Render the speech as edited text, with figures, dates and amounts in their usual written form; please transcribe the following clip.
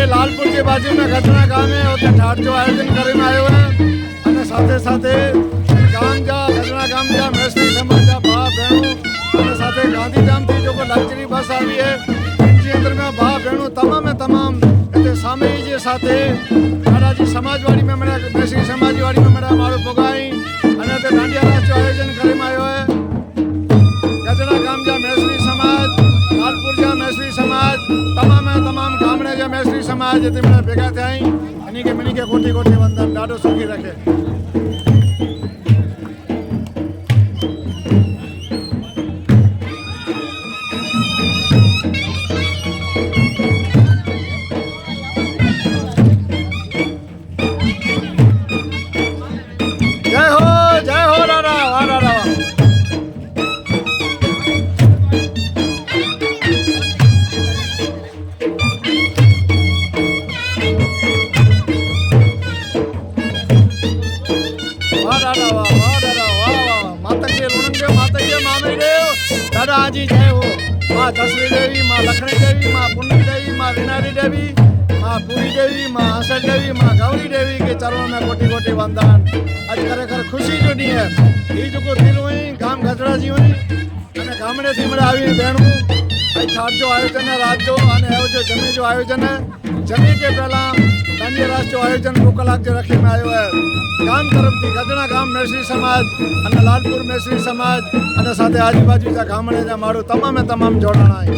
लालपुर के बाजू में गजना गांव है उते ठाट जो आयोजन કરીને આવ્યો है અને સાથે સાથે ગામ જા ગजना ગામ જા મેસરી સમાજ જા ભા બહેનો અને સાથે ગાંધીધામ થી जो લક્ઝરી બસ આવી है જે અંદર में ભા બહેનો તમામ એટલે સામે જે સાથે રાણાજી સમાજવાડી में મેરા મેસરી સમાજવાડી में મેરા મારો પોગાઈ અને તે દાંડિયા રાસ जो આયોજન કરીને આવ્યો है ગजना ગામ જા મેસરી સમાજ લાલपुर जा मैसरी समाज तमाम गामड़े जा मैसरी समाज तेमणे भेगा थई अनी के मनी के कोटी कोटी वंदन डाडो सुखी रखे। जय हो राणा वाह राणा दादा जी जय हो माँ दसरी देवी माँ लखनी देवी माँ पुण्य देवी माँ विनारी देवी माँ पूरी देवी माँ हसन देवी माँ गौरी देवी के चरणों में कोटि कोटि वंदन। आज खरेखर खुशी जो नी है ये जो दिल हुई गाम गजड़ा जी हुई अने गामड़े थी मरे आवी बहनों आज ठाट जो आयोजन है रात जो अने एवो जो जमी जो आयोजन है जमी के पहला दांडिया रास जो आयोजन 2 कलाक जो रखी में आयो है गाम तरफ थी गजना गाम मैसरी समाज अने लालपुर मैसरी समाज अने साथे आजूबाजू जा गामड़े जा मारू तमाम जोड़ाणा है।